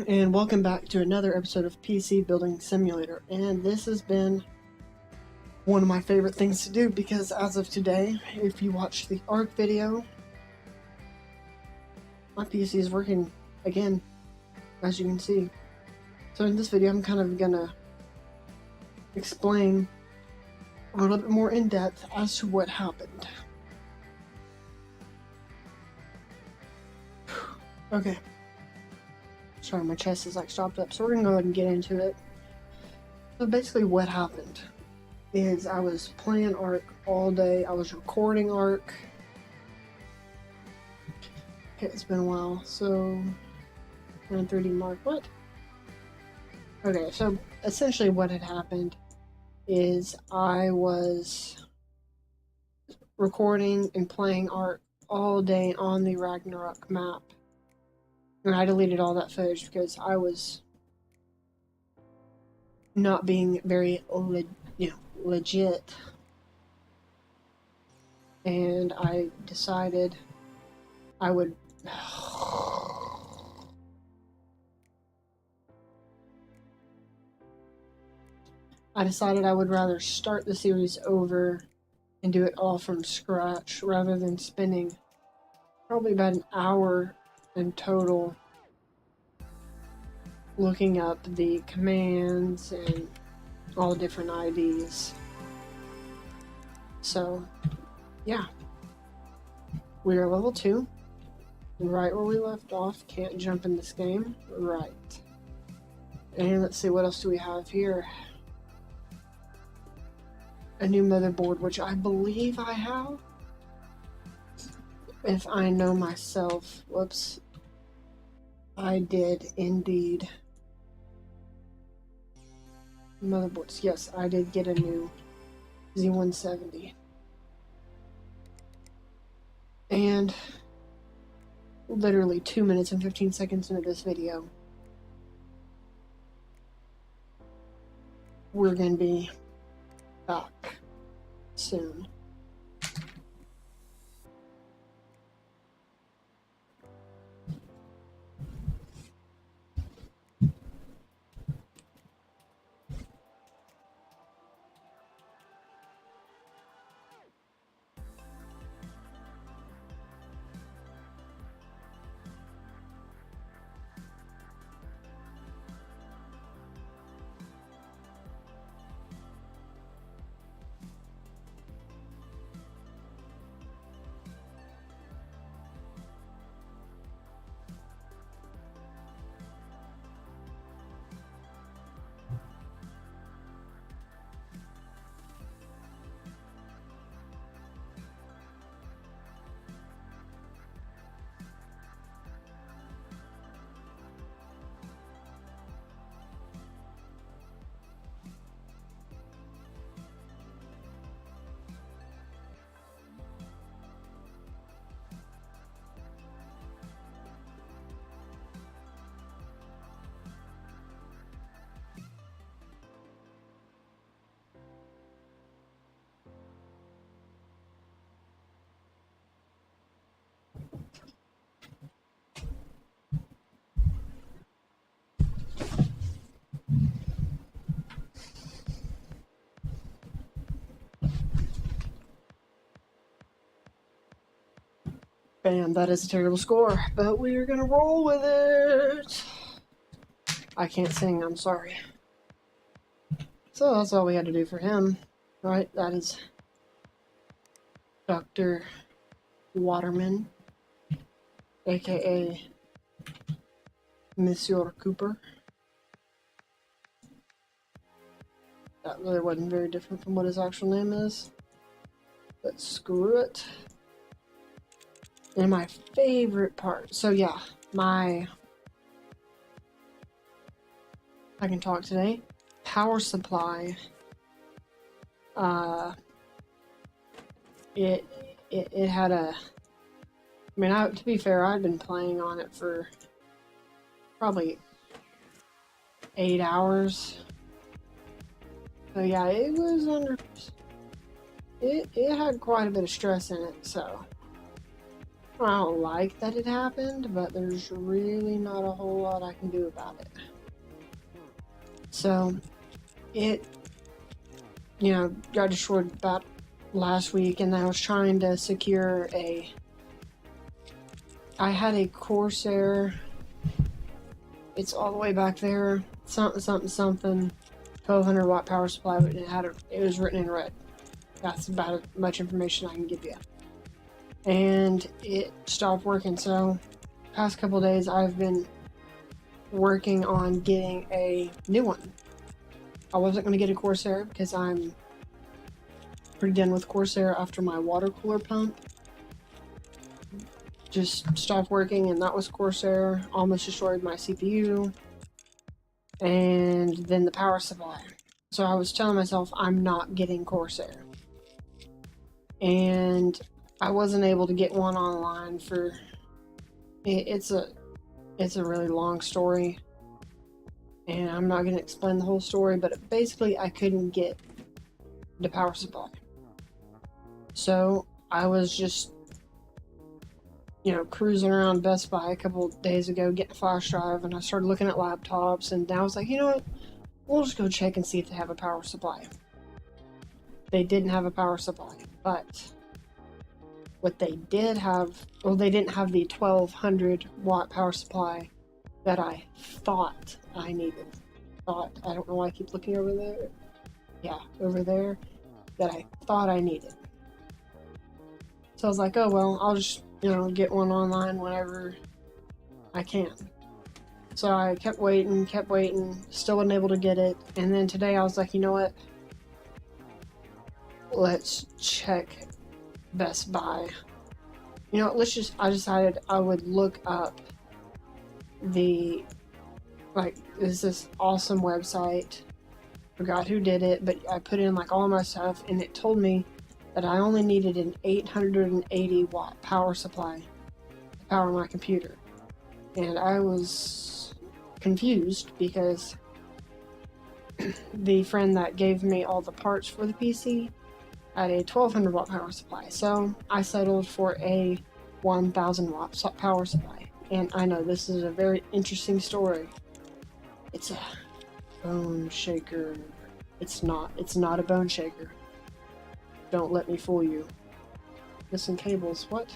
and welcome back to another episode of PC Building Simulator. And this has been one of my favorite things to do because as of today, if you watch the ARC video, my PC is working again, as you can see. So in this video, I'm kind of gonna explain a little bit more in depth as to what happened. Okay. Sorry, my chest is like stopped up, so we're gonna go ahead and get into it. So basically what happened is I was playing ARC all day. I was recording ARC. Okay, it's been a while. So 9:30 mark. What? Okay, so essentially what had happened is I was recording and playing ARC all day on the Ragnarok map. And I deleted all that footage because I was not being very legit. And I decided I would rather start the series over and do it all from scratch rather than spending probably about an hour in total looking up the commands and all different IDs. So, yeah. We are level 2. Right where we left off. Can't jump in this game. Right. And let's see, what else do we have here? A new motherboard, which I believe I have. If I know myself. Whoops. I did indeed. Motherboards. Yes, I did get a new Z170. And literally 2 minutes and 15 seconds into this video, we're going to be back soon. Bam, that is a terrible score, but we are gonna roll with it. I can't sing, I'm sorry. So that's all we had to do for him, right? That is Dr. Waterman, aka Monsieur Cooper. That really wasn't very different from what his actual name is, but screw it. And my favorite part, so yeah, I can talk today, power supply, it had a, I mean, to be fair, I'd been playing on it for probably 8 hours, so yeah, it was it had quite a bit of stress in it, so I don't like that it happened, but there's really not a whole lot I can do about it. So, it, got destroyed about last week, and I was trying to secure I had a Corsair. It's all the way back there. Something, something, something. 1200 watt power supply, but it was written in red. That's about as much information I can give you. And it stopped working, so past couple days I've been working on getting a new one. I wasn't going to get a Corsair because I'm pretty done with Corsair after my water cooler pump just stopped working, and that was Corsair. Almost destroyed my CPU and then the power supply. So I was telling myself I'm not getting Corsair, and I wasn't able to get one online for it's a really long story, and I'm not going to explain the whole story, but basically I couldn't get the power supply. So I was just cruising around Best Buy a couple of days ago getting a flash drive, and I started looking at laptops, and I was like, you know what, we'll just go check and see if they have a power supply. They didn't have a power supply, but what they did have, well, they didn't have the 1200 watt power supply that I thought I needed. I don't know why I keep looking over there. Yeah, over there, that I thought I needed. So I was like, oh well, I'll just get one online whenever I can. So I kept waiting, still wasn't able to get it. And then today I was like, you know what? Let's check Best Buy. I decided I would look up there's this awesome website. Forgot who did it, but I put in all my stuff, and it told me that I only needed an 880 watt power supply to power my computer. And I was confused because the friend that gave me all the parts for the PC had a 1200 watt power supply. So I settled for a 1000 watt power supply. And I know this is a very interesting story. It's a bone shaker. It's not a bone shaker. Don't let me fool you. Missing cables, what?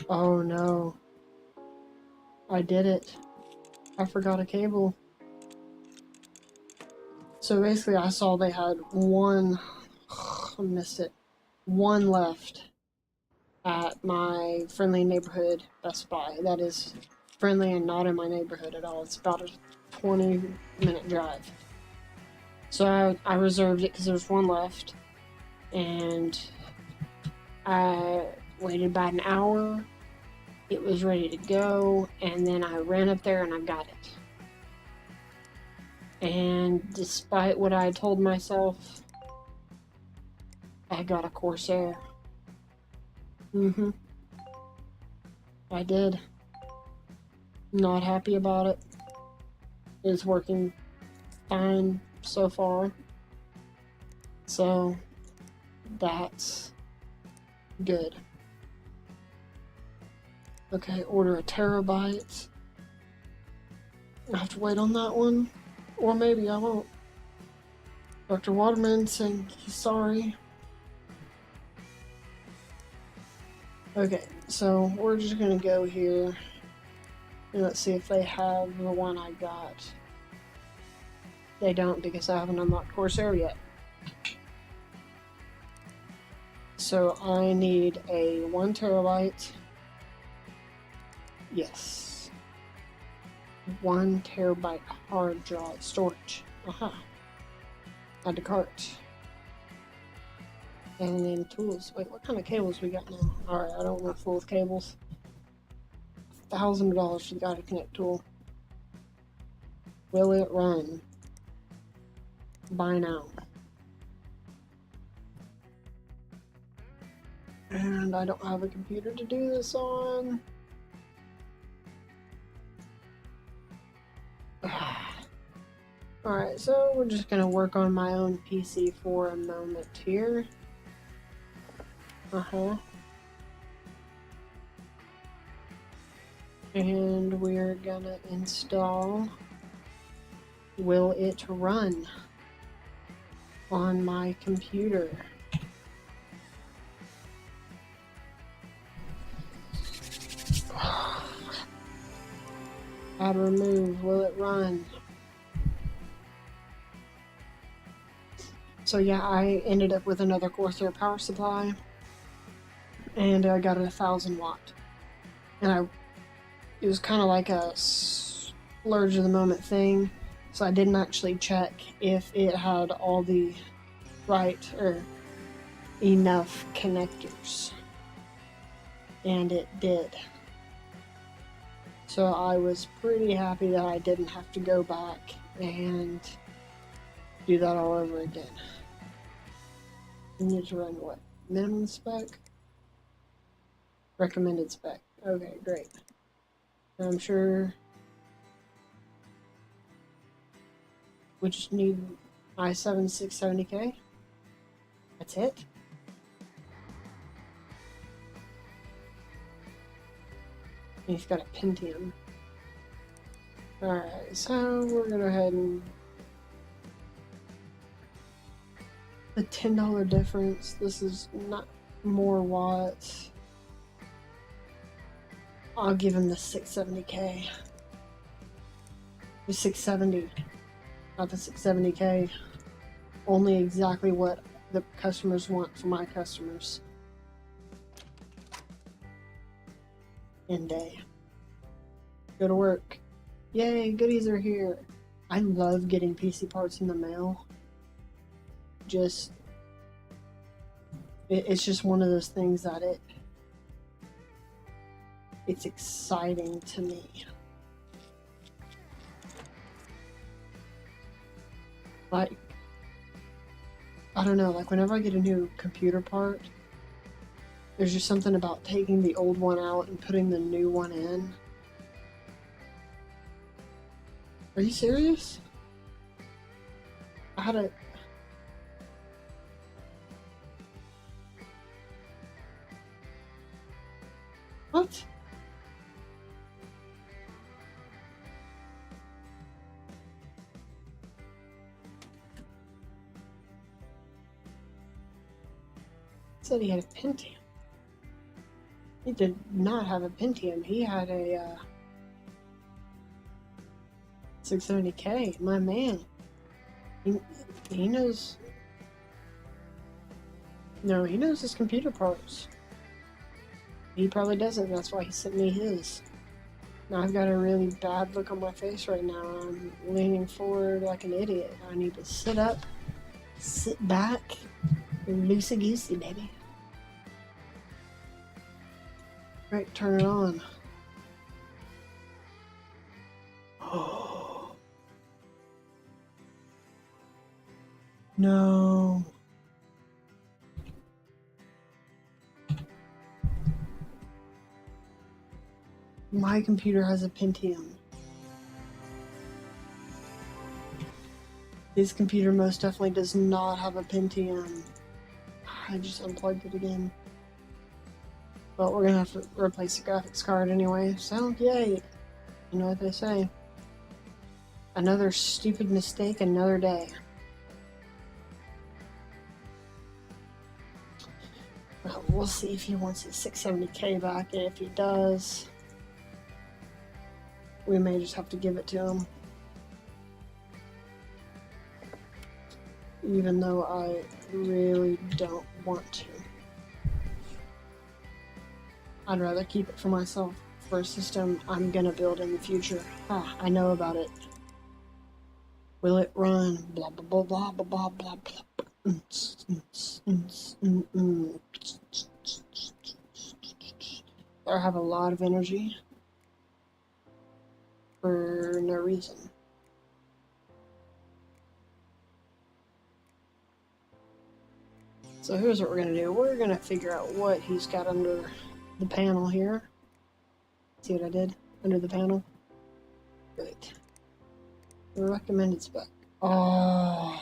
Oh no. I did it. I forgot a cable. So basically I saw they had one, I missed it, one left at my friendly neighborhood Best Buy. That is friendly and not in my neighborhood at all. It's about a 20-minute drive. So I reserved it because there's one left, and I waited about an hour. It was ready to go, and then I ran up there and I got it. And despite what I told myself, I got a Corsair. I did. Not happy about it. It's working fine so far. So that's good. Okay, order a terabyte. I have to wait on that one. Or maybe I won't. Dr. Waterman saying he's sorry. Okay, so we're just gonna go here and let's see if they have the one I got. They don't, because I haven't unlocked Corsair yet. So I need a 1 terabyte. Yes. 1 terabyte hard drive storage. Add to cart. And then tools. Wait, what kind of cables we got now? Alright, I don't want full of cables. $1,000 for the guide connect tool. Will it run? Buy now. And I don't have a computer to do this on. Alright, so we're just gonna work on my own PC for a moment here. And we're gonna install Will It Run on my computer. Add remove, will it run? So yeah, I ended up with another Corsair power supply, and I got a 1,000 watt. And it was kind of like a splurge of the moment thing, so I didn't actually check if it had all the right or enough connectors, and it did. So I was pretty happy that I didn't have to go back and do that all over again. You need to run what? Minimum spec? Recommended spec. Okay, great. I'm sure we just need i7 670K. That's it. And he's got a Pentium. Alright, so we're gonna go ahead and the $10 difference. This is not more watts. I'll give him the 670K. The 670, not the 670K. Only exactly what the customers want for my customers. End day. Go to work. Yay, goodies are here. I love getting PC parts in the mail. It's just one of those things that it's exciting to me. Like, I don't know, like whenever I get a new computer part, there's just something about taking the old one out and putting the new one in. Are you serious? I had a... What? Said he had a Pentium. He did not have a Pentium. He had a 670K. My man. He knows. No, he knows his computer parts. He probably doesn't. That's why he sent me his. Now I've got a really bad look on my face right now. I'm leaning forward like an idiot. I need to sit up, sit back, and loosey-goosey, baby. Right, turn it on. Oh. No. My computer has a Pentium. His computer most definitely does not have a Pentium. I just unplugged it again. But we're gonna have to replace the graphics card anyway, so yay. You know what they say. Another stupid mistake, another day. Well, we'll see if he wants his 670K back, and if he does, we may just have to give it to him. Even though I really don't want to. I'd rather keep it for myself for a system I'm gonna build in the future. I know about it. Will it run? Blah blah blah blah blah blah blah. I have a lot of energy for no reason. So here's what we're gonna do. We're gonna figure out what he's got under the panel here. See what I did under the panel? Great. The recommended spec. Oh.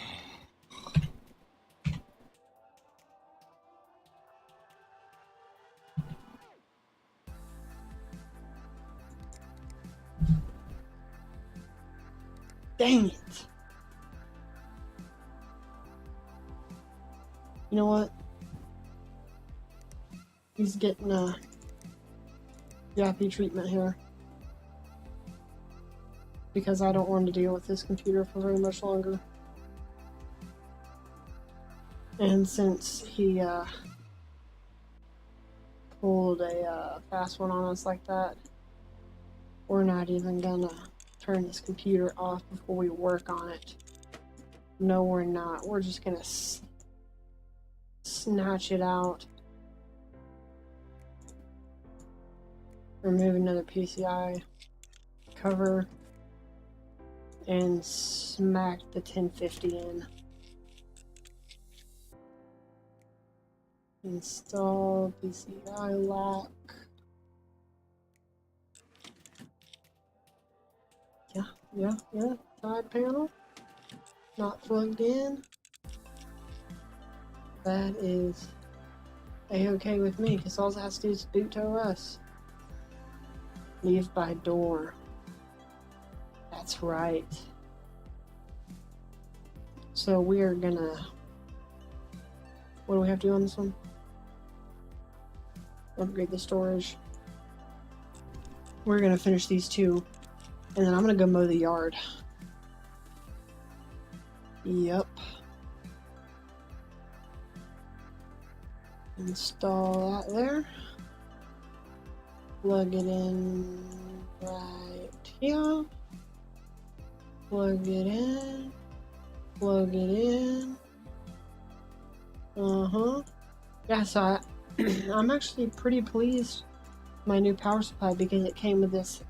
Dang it. You know what? He's getting a yappy treatment here. Because I don't want to deal with this computer for very much longer. And since he pulled a fast one on us like that, we're not even gonna turn this computer off before we work on it. No, we're not. We're just gonna snatch it out, remove another PCI cover, and smack the 1050 in. Install PCI lock. Yeah. Side panel. Not plugged in. That is a-okay with me, because all it has to do is boot to OS. Leave by door. That's right. So we are gonna... What do we have to do on this one? Upgrade the storage. We're gonna finish these two, and then I'm gonna go mow the yard. Yep. Install that there. Plug it in right here. Plug it in. Plug it in. Yeah, so I'm actually pretty pleased with my new power supply, because it came with this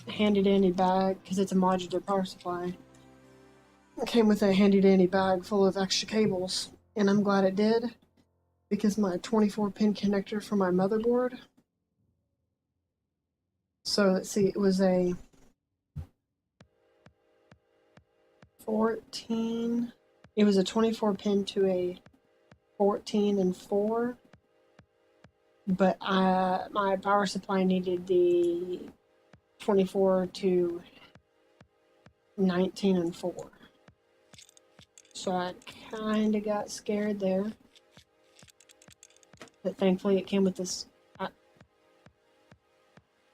handy dandy bag, because it's a modular power supply. It came with a handy dandy bag full of extra cables, and I'm glad it did, because my 24-pin connector for my motherboard. So let's see, it was a 14. It was a 24-pin to a 14 and 4, but my power supply needed the 24 to 19 and 4. So I kind of got scared there. But thankfully it came with this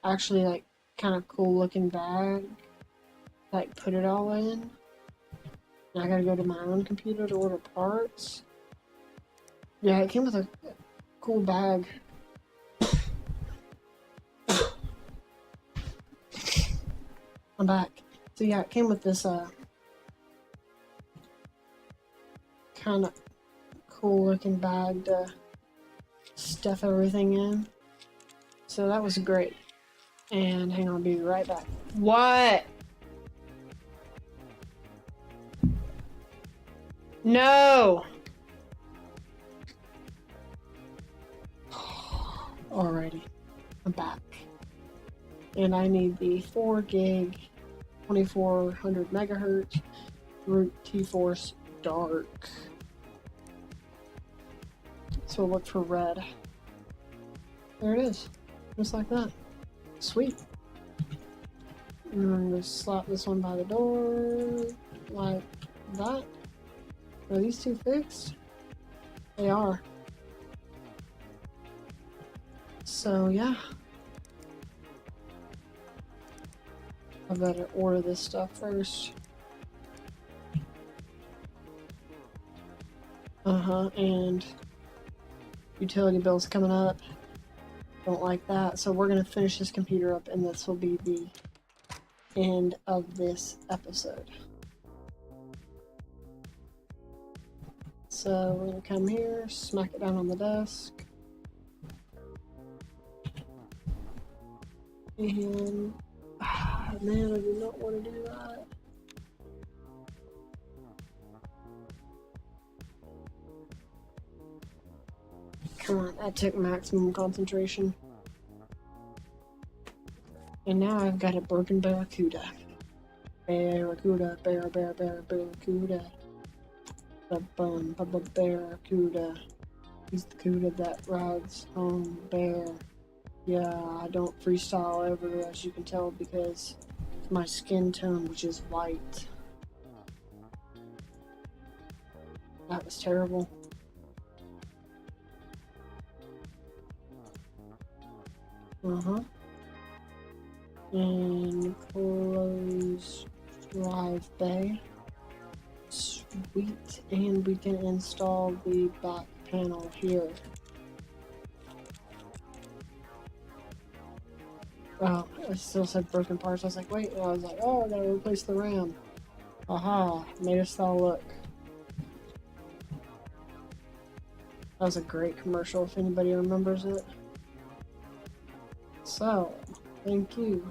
actually like kind of cool looking bag. Like put it all in. And I gotta go to my own computer to order parts. Yeah, it came with a cool bag. I'm back. So yeah, it came with this kind of cool looking bag to stuff everything in. So that was great. And hang on, I'll be right back. What? No! Alrighty, I'm back. And I need the 4 gig, 2400 megahertz Root T-Force Dark. So look for red. There it is. Just like that. Sweet. And I'm going to slap this one by the door. Like that. Are these two fixed? They are. So yeah. I better order this stuff first. And utility bills coming up. Don't like that. So we're gonna finish this computer up, and this will be the end of this episode. So we're gonna come here, smack it down on the desk. And man, I do not want to do that. Come on, that took maximum concentration. And now I've got a broken barracuda. Barracuda, barracuda. Barracuda. He's the cuda that rides on bear. Yeah, I don't freestyle ever, as you can tell, because my skin tone, which is white. That was terrible. And close drive bay. Sweet, and we can install the back panel here. Oh, it still said broken parts. I was like, wait, and I was like, oh, I gotta replace the RAM. Aha, made us all look. That was a great commercial if anybody remembers it. So, thank you.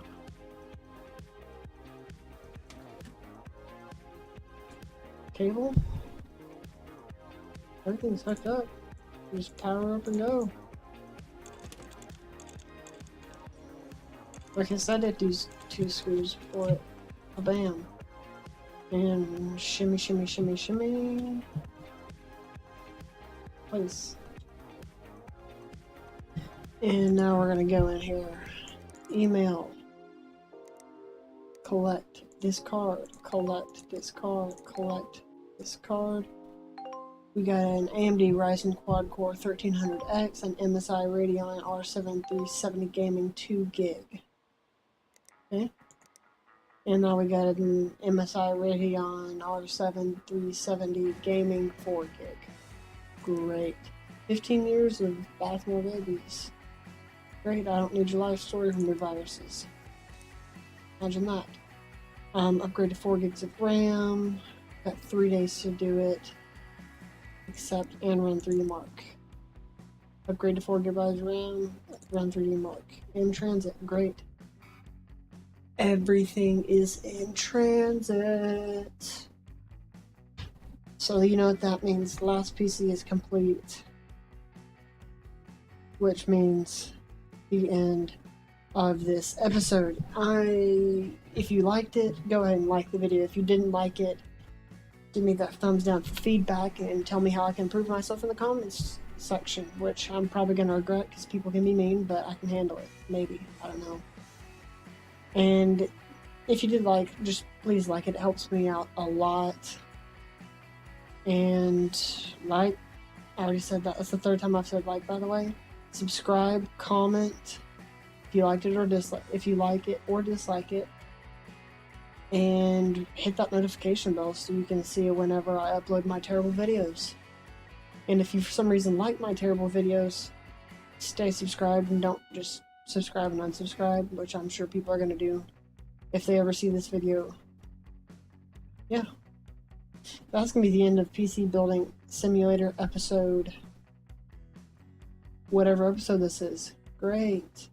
Cable? Everything's hooked up. Just power up and go. Like I said, it does 2 screws for it. Bam. And shimmy, shimmy, shimmy, shimmy. Place. And now we're gonna go in here. Email. Collect this card. Collect this card. Collect this card. We got an AMD Ryzen quad-core 1300X, an MSI Radeon R7 370 gaming 2 gig. Okay. And now we got an MSI Radeon R7 370 gaming 4 gig. Great. 15 years of Baltimore babies. Great, I don't need your life story from your viruses. Imagine that. Upgrade to 4 gigs of RAM. Got 3 days to do it. Accept and run 3D Mark. Upgrade to 4 gigabytes RAM. Run 3D Mark. In transit. Great. Everything is in transit. So you know what that means. The last PC is complete. Which means the end of this episode. If you liked it, go ahead and like the video. If you didn't like it, give me that thumbs down for feedback and tell me how I can improve myself in the comments section, which I'm probably going to regret because people can be mean, but I can handle it. Maybe. I don't know. And if you did like, just please like it. It helps me out a lot. And like, I already said that. That's the 3rd time I've said like, by the way. Subscribe, comment if you liked it or dislike, if you like it or dislike it, and hit that notification bell so you can see it whenever I upload my terrible videos. And if you for some reason like my terrible videos, stay subscribed and don't just subscribe and unsubscribe, which I'm sure people are going to do if they ever see this video. Yeah. That's going to be the end of PC Building Simulator episode. Whatever episode this is. Great.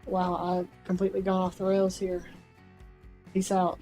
Wow, I've completely gone off the rails here. Peace out.